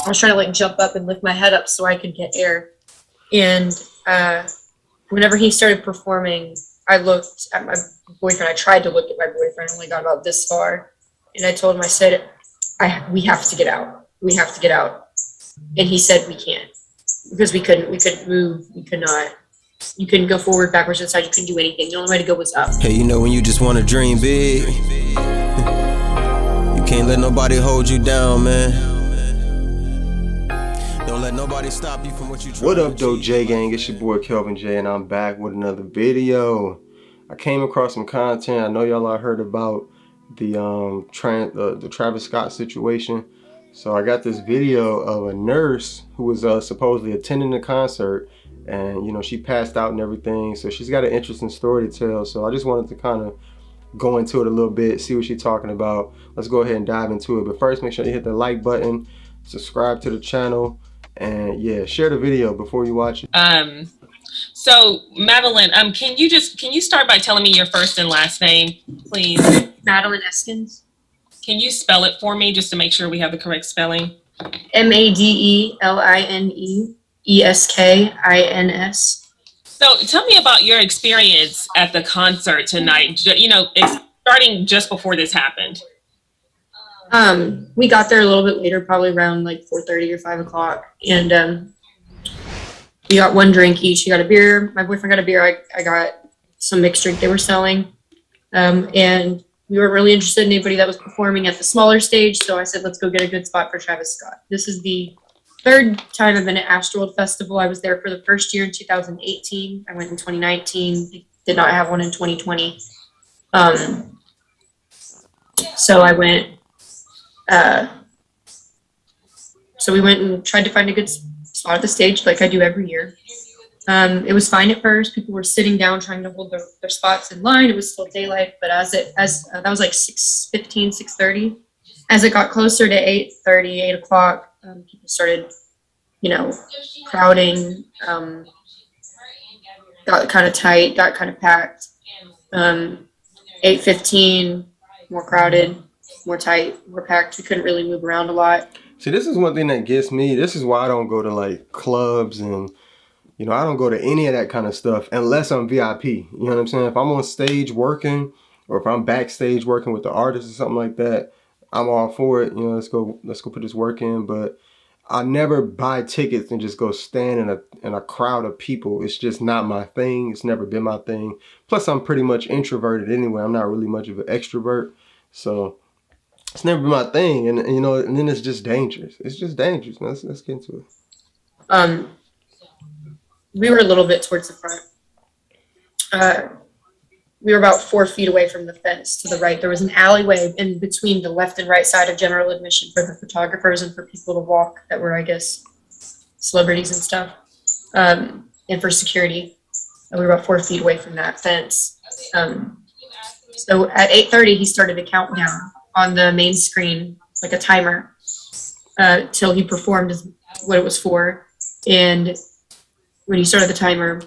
I was trying to like jump up and lift my head up so I could get air. And whenever he started performing, I looked at my boyfriend. I tried to look at my boyfriend. I only got about this far. And I told him, I said, we have to get out. We have to get out. And he said, we can't. Because we couldn't move. We could not. You couldn't go forward, backwards, inside. You couldn't do anything. The only way to go was up. Hey, you know when you just want to dream big, you can't let nobody hold you down, man. Don't let nobody stop you from what you try. What up, though, J Gang? It's your boy Kelvin J, and I'm back with another video. I came across some content. I know y'all are heard about the Travis Scott situation. So I got this video of a nurse who was supposedly attending the concert, and you know, she passed out and everything. So she's got an interesting story to tell. So I just wanted to kind of go into it a little bit, see what she's talking about. Let's go ahead and dive into it. But first, make sure you hit the like button, subscribe to the channel, and yeah, share the video before you watch it. So Madeline, can you start by telling me your first and last name, please? Madeline Eskins. Can you spell it for me just to make sure we have the correct spelling? MADELINEESKINS. So tell me about your experience at the concert tonight, you know, starting just before this happened. We got there a little bit later, probably around like 4:30 or 5 o'clock. And we got one drink each. He got a beer. My boyfriend got a beer. I got some mixed drink they were selling. And we weren't really interested in anybody that was performing at the smaller stage. So I said, let's go get a good spot for Travis Scott. This is the third time I've been at Astroworld Festival. I was there for the first year in 2018. I went in 2019. Did not have one in 2020. So I went. So we went and tried to find a good spot at the stage, like I do every year. It was fine at first. People were sitting down trying to hold their spots in line. It was still daylight, but that was like 6:15, 6:30. As it got closer to 8:30, 8 o'clock, people started, you know, crowding. Got kind of tight, got kind of packed. 8:15, more crowded, more tight, more packed. We couldn't really move around a lot. See, this is one thing that gets me. This is why I don't go to like clubs, and you know, I don't go to any of that kind of stuff unless I'm VIP. You know what I'm saying? If I'm on stage working, or if I'm backstage working with the artist or something like that, I'm all for it. You know, let's go put this work in. But I never buy tickets and just go stand in a crowd of people. It's just not my thing. It's never been my thing. Plus, I'm pretty much introverted anyway. I'm not really much of an extrovert, so it's never been my thing. And you know, and then it's just dangerous. It's just dangerous. Let's get into it. We were a little bit towards the front. We were about 4 feet away from the fence to the right. There was an alleyway in between the left and right side of general admission for the photographers and for people to walk that were, I guess, celebrities and stuff, and for security. And we were about 4 feet away from that fence. So at 8:30, he started a countdown on the main screen, like a timer, till he performed what it was for. And when he started the timer,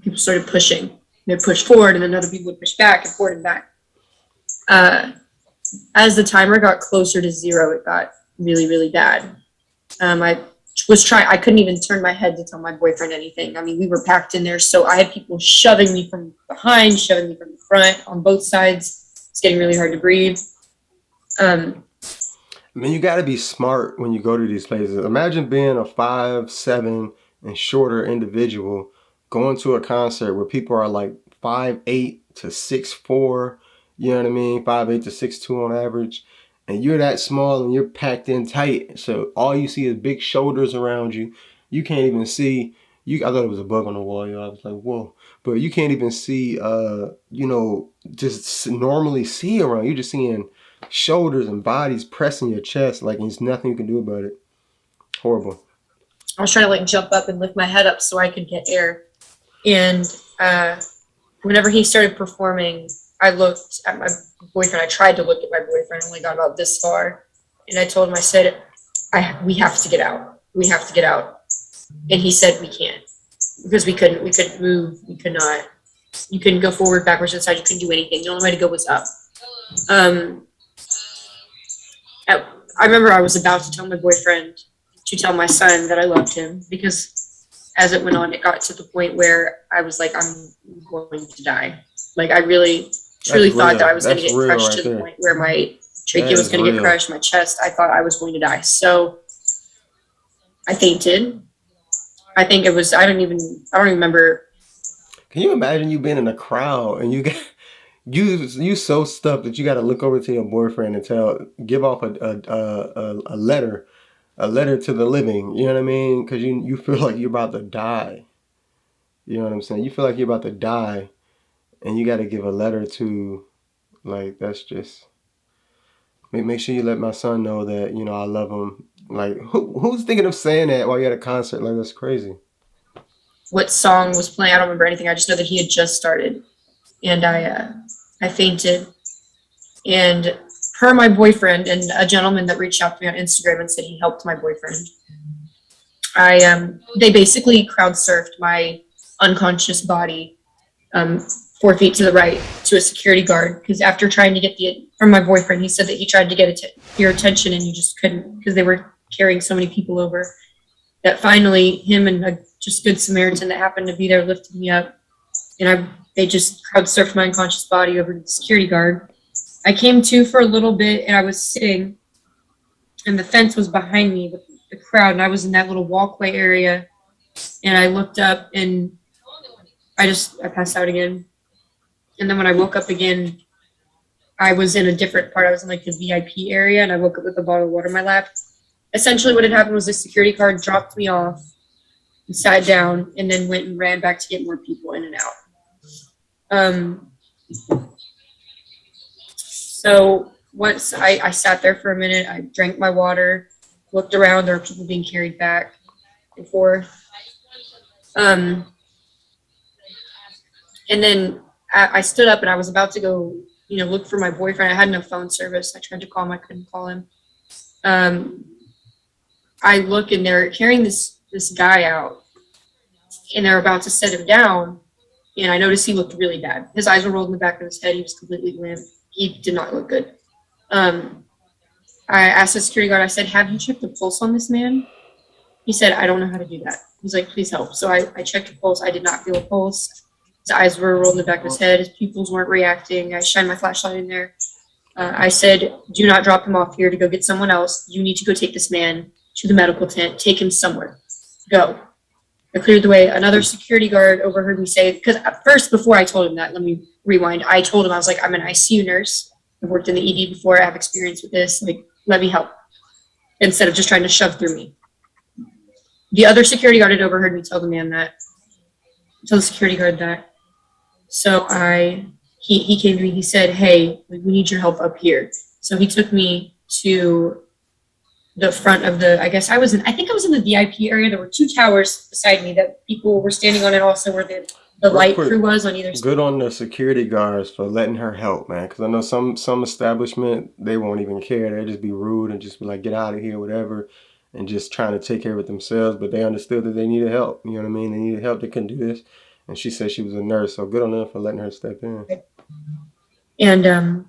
people started pushing. They'd push forward, and then other people would push back and forward and back. As the timer got closer to 0, it got really, really bad. I couldn't even turn my head to tell my boyfriend anything. I mean, we were packed in there, so I had people shoving me from behind, shoving me from the front, on both sides. It's getting really hard to breathe. I mean, you got to be smart when you go to these places. Imagine being a 5'7" and shorter individual going to a concert where people are like 5'8" to 6'4", you know what I mean, 5'8" to 6'2" on average, and you're that small and you're packed in tight, so all you see is big shoulders around you. You can't even see, I thought it was a bug on the wall, yo. I was like, whoa. But you can't even see, you know, just normally see around. You're just seeing shoulders and bodies pressing your chest like there's nothing you can do about it. Horrible. I was trying to like jump up and lift my head up so I could get air. And whenever he started performing, I looked at my boyfriend. I tried to look at my boyfriend. I only got about this far. And I told him, I said, we have to get out. We have to get out. And he said, we can't. Because we couldn't move. We could not. You couldn't go forward, backwards, inside. You couldn't do anything. The only way to go was up. I remember I was about to tell my boyfriend to tell my son that I loved him, because as it went on, it got to the point where I was like, I'm going to die. Like, I really, truly thought that I was going to get crushed to the point where my trachea was going to get crushed, my chest. I thought I was going to die. So I fainted. I think it was, I don't even remember. Can you imagine you being in a crowd and you get, you so stuck that you got to look over to your boyfriend and give off a letter to the living, you know what I mean? Because you feel like you're about to die. You know what I'm saying? You feel like you're about to die, and you got to give a letter to, like, that's just, make sure you let my son know that, you know, I love him. Like, who's thinking of saying that while you're at a concert? Like, that's crazy. What song was playing? I don't remember anything. I just know that he had just started, and I fainted. And per my boyfriend and a gentleman that reached out to me on Instagram and said he helped my boyfriend, they basically crowd surfed my unconscious body 4 feet to the right to a security guard, because after trying to get from my boyfriend, he said that he tried to get your attention and you just couldn't, because they were carrying so many people over, that finally him and a just good Samaritan that happened to be there lifted me up, and they just crowd surfed my unconscious body over to the security guard. I came to for a little bit, and I was sitting, and the fence was behind me with the crowd, and I was in that little walkway area, and I looked up, and I passed out again. And then when I woke up again, I was in a different part. I was in like the VIP area, and I woke up with a bottle of water in my lap. Essentially what had happened was the security guard dropped me off and sat down, and then went and ran back to get more people in and out. So once I sat there for a minute, I drank my water, looked around, there were people being carried back and forth. And then I stood up and I was about to go, you know, look for my boyfriend. I had no phone service. I tried to call him, I couldn't call him. I look and they're carrying this guy out, and they're about to set him down. And I noticed he looked really bad. His eyes were rolled in the back of his head. He was completely limp. He did not look good. I asked the security guard, I said, have you checked the pulse on this man? He said, I don't know how to do that. He's like, please help. So I checked the pulse. I did not feel a pulse. His eyes were rolled in the back of his head. His pupils weren't reacting. I shined my flashlight in there. I said, do not drop him off here to go get someone else. You need to go take this man to the medical tent. Take him somewhere. Go. I cleared the way. Another security guard overheard me say, because at first, before I told him that, let me rewind. I told him, I was like, I'm an ICU nurse. I've worked in the ED before. I have experience with this. Like, let me help. Instead of just trying to shove through me. The other security guard had overheard me tell the man that. Tell the security guard that. So he came to me, he said, hey, we need your help up here. So he took me to the front of I think I was in the VIP area. There were 2 towers beside me that people were standing on, and also where the light crew was on either side. Good on the security guards for letting her help, man. Because I know some establishment, they won't even care. They'll just be rude and just be like, get out of here, whatever, and just trying to take care of it themselves. But they understood that they needed help. You know what I mean? They needed help. They couldn't do this. And she said she was a nurse, so good on them for letting her step in. And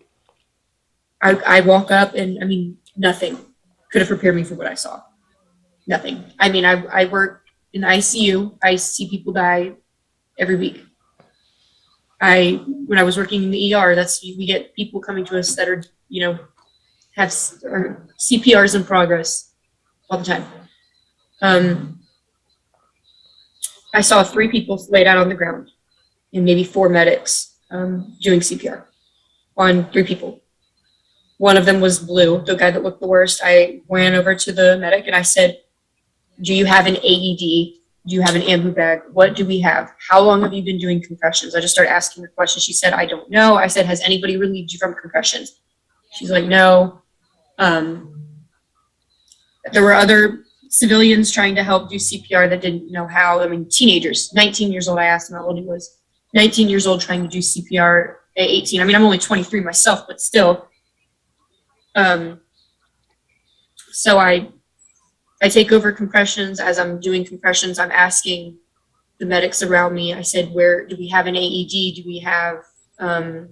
I walk up, and I mean, nothing could have prepared me for what I saw. Nothing. I mean, I work in the ICU. I see people die every week. When I was working in the ER, we get people coming to us that are, you know, have CPRs in progress all the time. I saw 3 people laid out on the ground, and maybe 4 medics doing CPR on 3 people. One of them was Blue, the guy that looked the worst. I ran over to the medic and I said, do you have an AED? Do you have an ambu bag? What do we have? How long have you been doing concussions? I just started asking her questions. She said, I don't know. I said, has anybody relieved you from concussions? She's like, no. There were other civilians trying to help do CPR that didn't know how. I mean, teenagers, 19 years old. I asked him how old he was. 19 years old trying to do CPR at 18. I mean, I'm only 23 myself, but still. So I take over compressions. As I'm doing compressions, I'm asking the medics around me. I said, where do we have an AED? Do we have an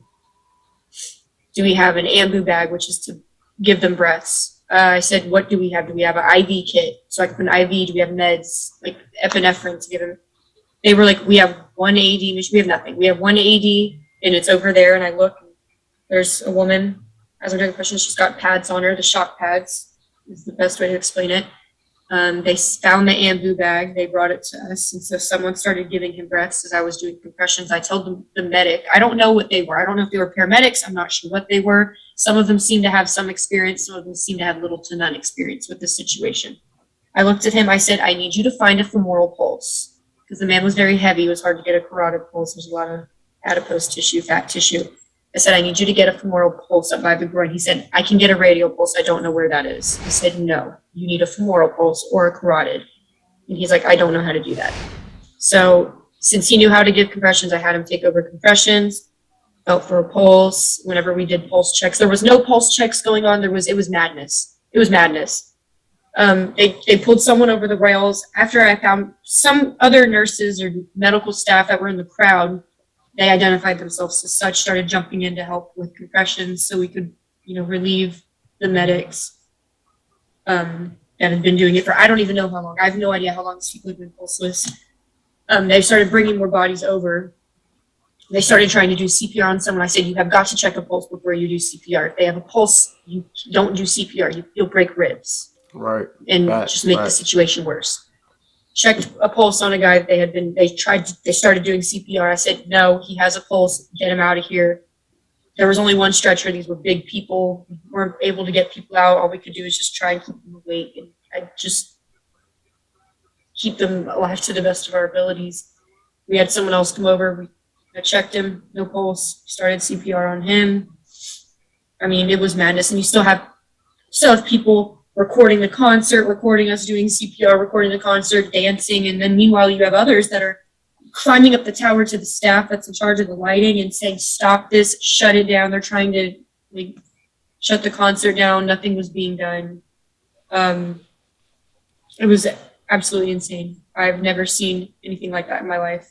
ambu bag, which is to give them breaths? I said, what do we have? Do we have an IV kit? So I could put an IV. Do we have meds, like epinephrine to give him? They were like, we have 180, which we have nothing. We have 180 and it's over there. And I look, there's a woman, as I'm doing the question, she's got pads on her, the shock pads is the best way to explain it. They found the ambu bag, they brought it to us. And so someone started giving him breaths as I was doing compressions. I told the medic, I don't know what they were. I don't know if they were paramedics. I'm not sure what they were. Some of them seem to have some experience. Some of them seem to have little to none experience with this situation. I looked at him, I said, I need you to find a femoral pulse. Because the man was very heavy. It was hard to get a carotid pulse. There's a lot of adipose tissue, fat tissue. I said, I need you to get a femoral pulse up by the groin. He said, I can get a radial pulse. I don't know where that is. I said, no, you need a femoral pulse or a carotid. And he's like, I don't know how to do that. So since he knew how to give compressions, I had him take over compressions, felt for a pulse. Whenever we did pulse checks, there was no pulse checks going on. It was madness. It was madness. They pulled someone over the rails. After I found some other nurses or medical staff that were in the crowd, they identified themselves as such, started jumping in to help with compressions so we could, relieve the medics that had been doing it for, I don't even know how long. I have no idea how long these people have been pulseless. They started bringing more bodies over. They started trying to do CPR on someone. I said, you have got to check a pulse before you do CPR. If they have a pulse, you don't do CPR. You'll break ribs. Right. And just make the situation worse. Checked a pulse on a guy that they started doing CPR. I said, no, he has a pulse, get him out of here. There was only one stretcher. These were big people. We weren't able to get people out. All we could do is just try and keep them awake and I just keep them alive to the best of our abilities. We had someone else come over. I checked him, no pulse, started CPR on him. I mean, it was madness. And you still have people recording the concert, recording us doing CPR, recording the concert, dancing, and then meanwhile you have others that are climbing up the tower to the staff that's in charge of the lighting and saying, stop this, shut it down. They're trying to shut the concert down. Nothing was being done. It was absolutely insane. I've never seen anything like that in my life.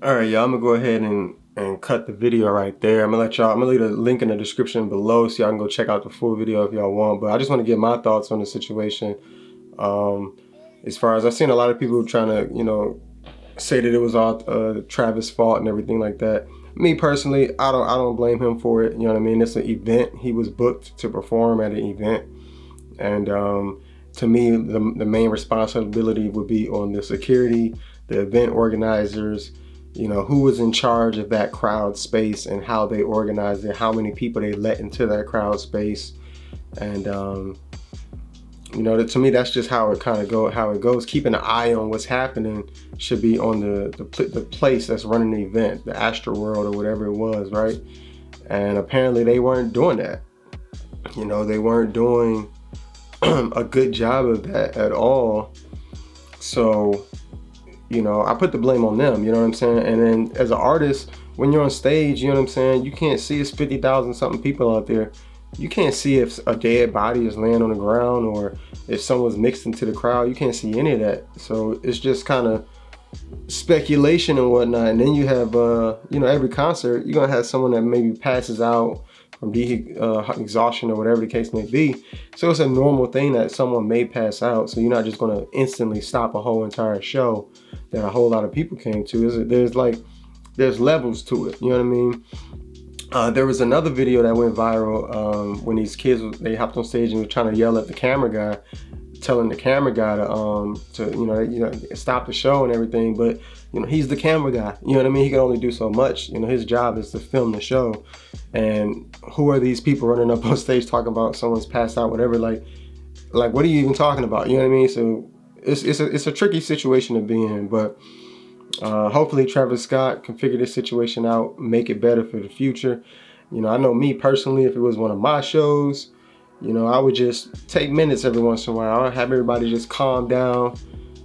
All right, y'all, I'm gonna go ahead and cut the video right there. I'm gonna leave a link in the description below so y'all can go check out the full video if y'all want. But I just want to get my thoughts on the situation. As far as I've seen a lot of people trying to, say that it was all Travis' fault and everything like that. Me personally, I don't blame him for it. You know what I mean? It's an event. He was booked to perform at an event, and to me, the main responsibility would be on the security, the event organizers. Who was in charge of that crowd space and how they organized it, how many people they let into that crowd space. And, to me, that's just how it goes. Keeping an eye on what's happening should be on the place that's running the event, the Astroworld or whatever it was, right? And apparently they weren't doing that. They weren't doing a good job of that at all. So, I put the blame on them, you know what I'm saying? And then as an artist, when you're on stage, you know what I'm saying? You can't see it's 50,000 something people out there. You can't see if a dead body is laying on the ground or if someone's mixed into the crowd. You can't see any of that. So it's just kind of speculation and whatnot. And then you have, every concert, you're going to have someone that maybe passes out from exhaustion or whatever the case may be. So it's a normal thing that someone may pass out. So you're not just going to instantly stop a whole entire show that a whole lot of people came to. There's levels to it. You know what I mean? There was another video that went viral when these kids, they hopped on stage and were trying to yell at the camera guy, telling the camera guy to stop the show and everything. But he's the camera guy. You know what I mean? He can only do so much. His job is to film the show. And who are these people running up on stage talking about someone's passed out, whatever? Like what are you even talking about? You know what I mean? So it's a tricky situation to be in. But hopefully Travis Scott can figure this situation out, make it better for the future. I know me personally, if it was one of my shows, I would just take minutes every once in a while. I would have everybody just calm down,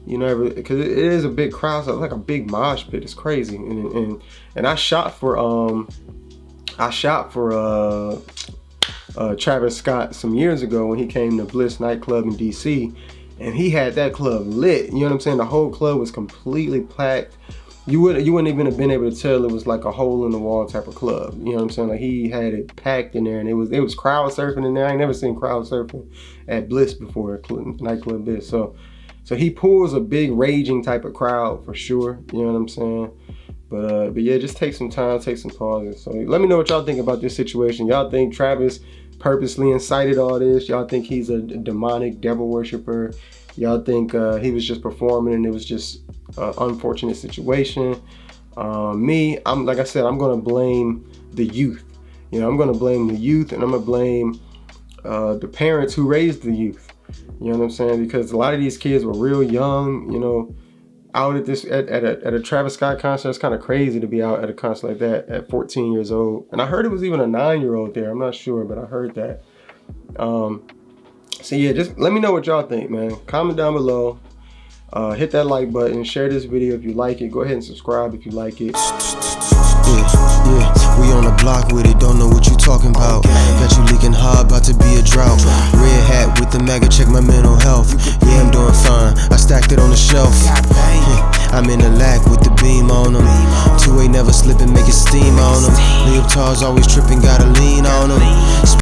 because it is a big crowd, so it's like a big mosh pit. It's crazy. And I shot for Travis Scott some years ago when he came to Bliss nightclub in DC, and he had that club lit. You know what I'm saying? The whole club was completely packed. you wouldn't even have been able to tell it was like a hole in the wall type of club. You know what I'm saying? Like he had it packed in there, and it was crowd surfing in there. I ain't never seen crowd surfing at Bliss before, nightclub Bliss. So he pulls a big raging type of crowd for sure. You know what I'm saying? But yeah, just take some time, take some pauses. So let me know what y'all think about this situation. Y'all think Travis purposely incited all this? Y'all think he's a demonic devil worshiper? Y'all think he was just performing and it was just an unfortunate situation? I'm like I said, I'm gonna blame the youth. You know, I'm gonna blame the youth, and I'm gonna blame the parents who raised the youth. You know what I'm saying? Because a lot of these kids were real young. You know, out at a Travis Scott concert. It's kind of crazy to be out at a concert like that at 14 years old. And I heard it was even a 9-year-old there. I'm not sure, but I heard that. So yeah, just let me know what y'all think, man. Comment down below. Hit that like button. Share this video if you like it. Go ahead and subscribe if you like it. Yeah, we on the block with it, don't know what you talking about. Got you leaking hard, about to be a drought. Red hat with the mega, check my mental health. Yeah, I'm doing fine, I stacked it on the shelf. I'm in the lack with the beam on them. 2A never slipping, make it steam on them. Leotards always tripping, gotta lean on them.